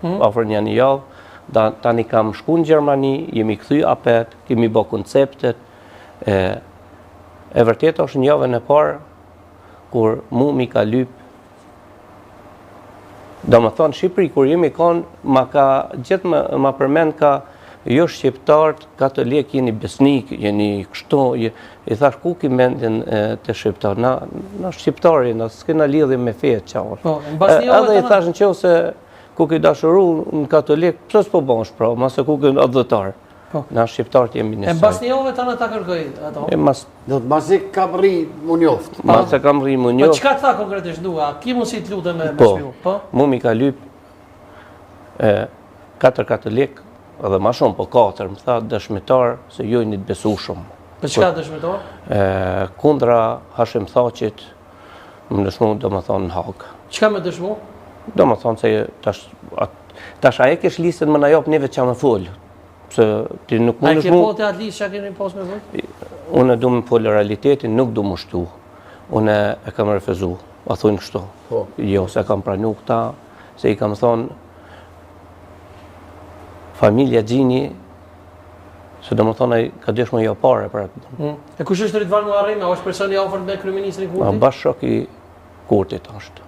afër një javë. Tani kam shku në Gjermani, jemi kthy apet, kemi bë konceptet. E vërtet është një javën e parë kur mu mi ka lyp. Do më thonë Shqipëri kur jemi kanë, ma përmend ka jo shqiptarët, katolik, jeni besnik, jeni kështu, i thash ku ki mendin të shqiptarë, na shqiptari, na s'kena lidhje me fetë qarë. Edhe i thash në qovë se ku ki dashuru në katolik, pësës po bënë shpro, mase ku ki në adhëtarë. Na shqiptarët jemi njësaj. E mbas një javë të në ta kërkoj ato? Do të masi kam rri më njoftë. Mase kam rri më njoftë. Po qëka të tha konkretisht nduga? Ki mund si të lutë me shpiu? Mu mi ka lyp 4 katolik, edhe ma shumë, po 4, më tha dëshmitar se ju një të besu shumë. Për qëka dëshmitar? Kundra Hashim Thaqit, më dëshmu do më thonë në Hagë. Qëka me dëshmu? Do më thonë se tash a e kesh listën më na jop neve që me folë. A ke po të atë listë që a keni pas me folë? Unë du më folë realitetin, nuk du më shtu. Unë e kam refuzu, a thunë kështu. Jo, se kam pranu këta, se i kam thonë familja Gjini, se do më thonë ka dëshmë jo pare për atë. E kush është Ridvan Muharremi? A është personi i afërt me kryeministrin Kurti? Bashkë shok i Kurtit është.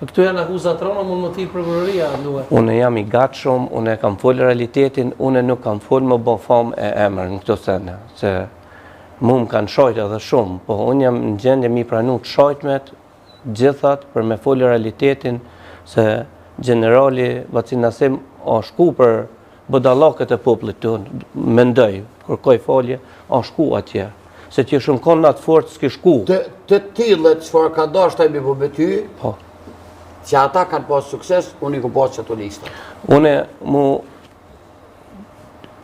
Këtu janë akuzat rona, mund më thirë prokuroria, duhe? Unë jam i gatshëm, unë kam folë realitetin, unë nuk kam folë më bo famë e emër në këto sene, se mu më kanë shojtë edhe shumë, po unë jam në gjendje mi pranu të shojtmet, gjithat për me folë realitetin, se generali Vacin Nasim a shku për bëdallakët e popullit të unë, mendoj, kërkoj folje, a shku atje, se t'je shumë konë atë fort s'ki shku. Të tillët çfarë ka dashur mi po bety, po. Që ata kanë pas sukses, unë i ku pas që të lista. Unë mu...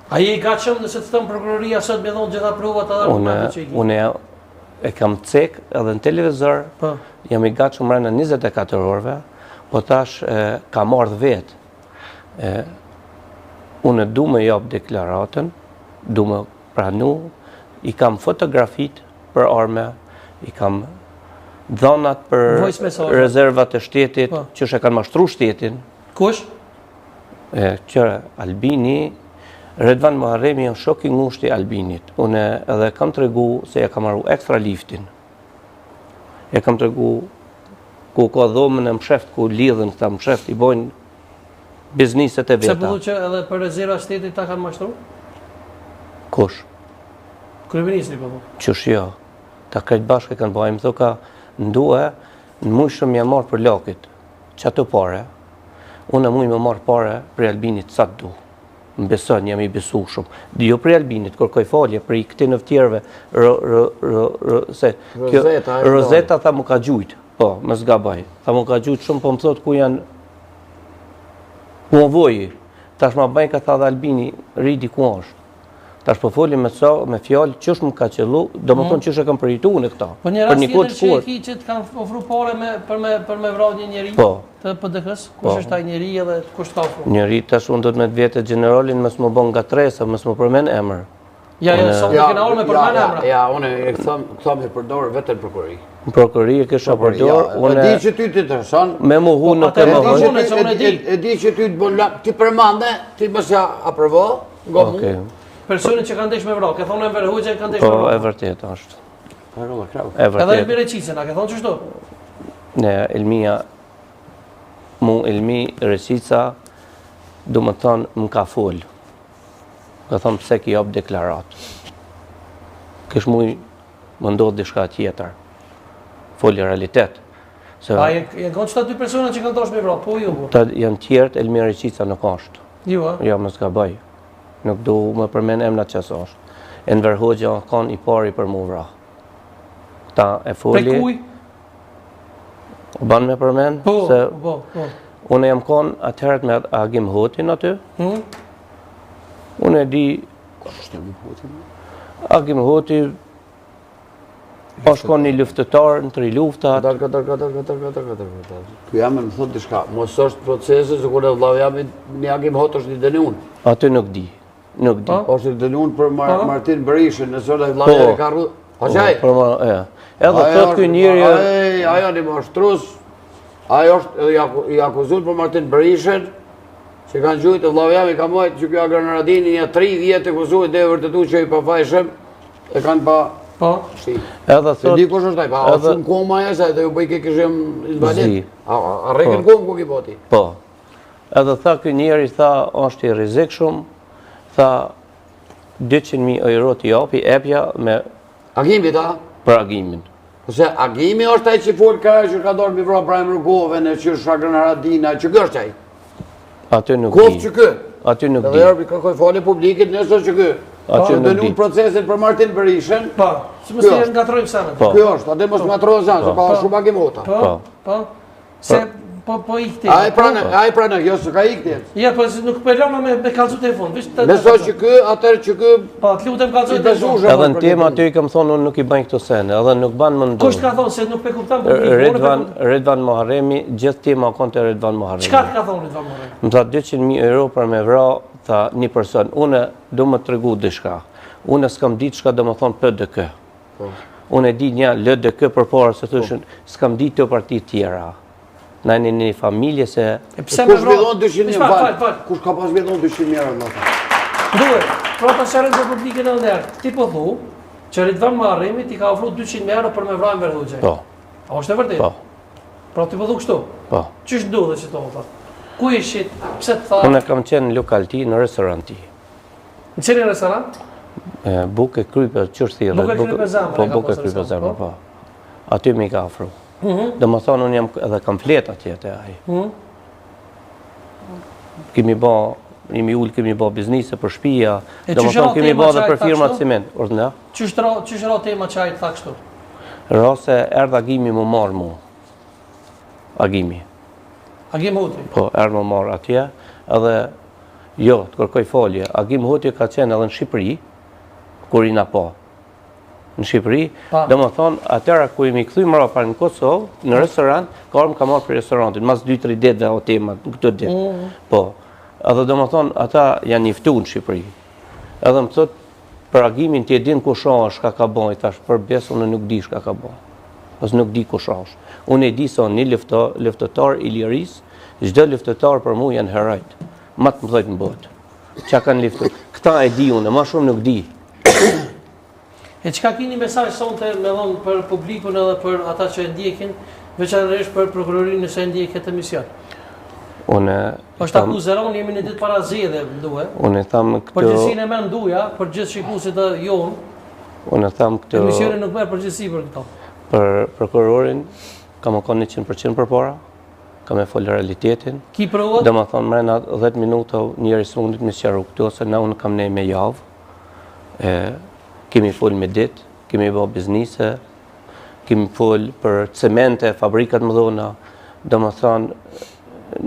A je i gatshëm nëse të thëmë prokuroria sot me dhonë gjitha provat të argumentet që i ki? Unë e kam cek edhe në televizor, jam i gatshëm mrena 24 orëve, po tash ka marrë vetë. Unë du me japë deklaratën, du me pranu, i kam fotografit për arme, i kam dhonat për rezervat e shtetit, që e kanë mashtru shtetin. Kush? Qëre, Albini, Ridvan Muharremi janë shok i ngushtë i Albinit. Unë edhe kam të regu se ja kam marru ekstra liftin. Ja kam të regu ku ka dhomën e msheft, ku lidhen këta msheft, i bojnë bizniset e veta. Se përdu që edhe për rezervat shtetit ta kanë mashtru? Kush? Kryeministri përdu? Qësh jo. Ta krejt bashkë e kanë bojmë, thoka, nduhe, në mujshëm jam marrë për lakit, që ato pare, unë muj me marrë pare për Albinit sa të du. Më beson, jam i besu shumë. Jo për Albinit, kërkoj falje, për i këti nëftjerve, Rozeta tha mu ka gjujtë, po, më zgabaj, tha mu ka gjujtë shumë, po më thot ku janë, ku më voji, tash ma bajnë ka tha dhe Albini, rridi ku është. Tash po foli me fjallë, qësh më ka qëllu, do më thonë qësh e kam përjitu në këta. Po një rast tjetër që e ki që të kanë ofru pare për me vrau një njeri të PDK-s? Kush është taj njeri edhe kush të ka ofru? Njeri tash unë do të me të vjetë generalin, mësë më bon nga tresa, mësë më përmen emër. Ja, sot të kena orë me përmen emra. Ja, unë e këtham e përdorë vetë në prokurori. Në prokurori e kësha përdorë. E di që ty të intereson. Me më hu nuk e më hu. E di që ty të bon lakë, ti përmande, ti mësja aprovo, nga mu. Personit që kanë desh me vrau, ke thonë Enver Hoxha kanë desh me vrau? Po, e vërtet është. Edhe Elmira Qicën, a ke thonë qështu? Ne, Elmia, Elmi Resica, du më thonë, më ka folë. Ka thonë pëse ki japë deklaratë. Kësh muj më ndodhë dishka tjetër. Folë realitet. A jenë kanë qëta dy personat që kanë desh me vrau, po ju? Janë tjertë, Elmira Resica nuk është. Ju, a? Ja, më s'ka bëj. Nuk du më përmen emna qësë është. Enver Hoxha kanë i pari për mu vra. Këta e foli... Pe kuj? Banë me përmen? Po. Unë jam kanë atëherët me Agim Hotin aty. Unë e di... Agim Hoti... është kanë një luftëtar në 3 luftat. Kjo jam e më thotë dishka, mos është procese, se kërë e vlau jam një Agim Hot është një dënun. Aty nuk di. Nuk di. është një dënun për Martin Berishën, nësë dhe vlau jam e ka rrë... Hoqaj? Edhe të të njëri... Ajo një mashtrus, ajo është i akuzun për Martin Berishën, që kanë gjujtë të vlau jam i ka mojtë që kjo Agronaradini një 3 vjetë të kusujt dhe vërtetu që i pafajshëm e kanë pa shi. Edhe Se di kush është taj, pa a shumë koma e se dhe ju bëjke këshim invalid. A reken komë ku ki poti? Po. Edhe tha kë njeri, tha, është i rizik shumë, tha 200.000 euro t'i japi epja me... Agimi ta? Për agimin. Ose agimi është taj që folë ka që ka dorë mi vra Brajm Rugove në që është Agronaradina, që kë është taj? Aty nuk Kofë di. që kë? Aty nuk Edhe di. erbi kërkoj fali publikit nësë që kë. Aty Që nuk dënu di. procesin për Martin Berishën. Po, që mos të ngatrojmë sanë. Po. Kjo është, atë mos ngatrojë zanë, se pa shumë agimota. Po. Se po ikti. A i pranë, jo se ka ikti. Ja, po nuk përlona me kalcu telefon. Nëso që kë, atër që kë... Po, të lutem kalcu i telefon. besushëm. Edhe në temë aty i kam thonë unë nuk i bëjnë këto sene, edhe nuk banë më ndonë. Kush ka thonë se nuk pe kuptan publik? Redvan Moharemi, gjithë tema akon të Redvan Moharemi. Çka ka thonë Redvan Moharemi? Më tha 200.000 euro për me vra, tha një person. Une do më të regu dishka. Une s'kam ditë shka do më thonë PDK. Une di një LDK për para se thëshën, s'kam ditë të partit tjera. Na në një familje se... Kush zbillon 200.000 falë? Kush ka pas zbillon 200.000 euro më ta? Duhet, pra ta sharën të publikën e ndërë, ti po thu, që Redvan Moharemi ti ka ofru 200.000 euro për me vrajnë Verhoxhaj. Po. A është e vërtet? Po. Pra ti po thu kështu? Po. Qysh ndodhe që to më thot? Ku ishit? Pse të tha? Unë kam qenë në lokalti, në restoranti. Në qenë restorant? Buke krype, qërë thirë. Buke krype zamër, Po, e ka buke pas krype restorant, zamër, po. Aty mi ka afru. Dhe më thonë, unë jam edhe kam flet atje të aji. Kemi ba, jemi ullë, kemi ba biznise për shpia, dhe më thonë, kemi ba dhe për firmat ciment. Ordëna? Qysh ra tema që ajtë tha kështu? Ra se erdhe agimi më marë mu. Agimi. Agim Huti? Po, erdhe më marë atje, edhe jo, të kërkoj folje. Agim Huti ka qenë edhe në Shqipëri, kur i na po. Në Shqipëri, dhe më thonë, atëra ku imi këthuj më rapar në Kosovë, në restorant, ka orë më ka marrë për restorantin, mas 2-3 ditëve o temat, në këtë ditë. Po, edhe dhe më thonë, ata janë njëftu në Shqipëri. Edhe më thotë, për agimin të edin ku shoha shka ka bon, i thash, për besë, unë nuk di shka ka bon. Pas nuk di ku shoha. Unë e di se unë një luftetar i liris, gjdo luftetar për mu janë herajt. Matë më thojtë në botë. Qa kanë luftu? Këta e di unë, ma shumë nuk di. E qka kini mesaj sonte me dhonë për publikun edhe për ata që e ndjekin, veçanërisht për prokurorin nëse e ndjek këtë emision? është akuzeron, jemi në ditë para zgjedhjeve, mduhe. Unë tham këtë... Përgjithësinë e merr nduja, për gjithë shikuesit e jon. Unë tham këtë... Emisioni nuk merr përgjithësi për këto. Për prokurorin, kam o konë 100% për para, kam e folë realitetin. Ki provat? Dhe më thonë, mrena 10 minuta njëri së mundit me sqaru këtu, ose na unë kam nej me javë. Kemi folë me ditë, kemi bo biznise, kemi folë për cemente, fabrikat më dhona. Dhe më thonë,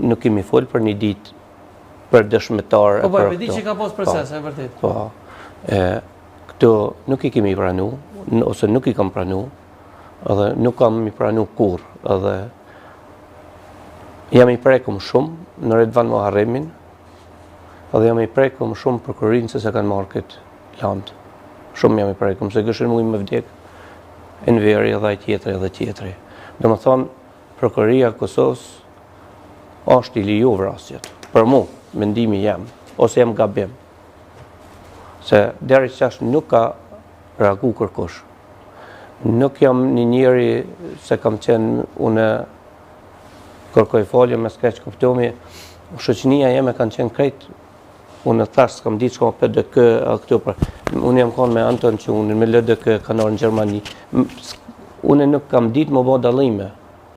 nuk kemi folë për një ditë, për dëshmetar. Po, për di që ka posë procese, e vërtet. Po, këto nuk i kemi pranu, ose nuk i kam pranu, edhe nuk kam i pranu kur, edhe jam i prekum shumë në Redvan Moharemin, edhe jam i prekum shumë prokurorin se se kanë marrë këtë landë. Shumë jam i prekum, se gëshën mu i me vdek, në veri edhe i tjetëri edhe tjetëri. Dhe më thonë, prokuroria Kosovës është i liju vrasjet. Për mu, mendimi jam, ose jam gabim. Se deri qash nuk ka reagu kërkush. Nuk jam një njeri se kam qenë une kërkoj folje me skeq kuptomi, shoqënia jeme kanë qenë krejt, unë thash s'kam ditë shko PDK, këtu për, unë jam konë me Anton që unë me LDK kanë orë në Gjermani, unë nuk kam ditë më bo dalime.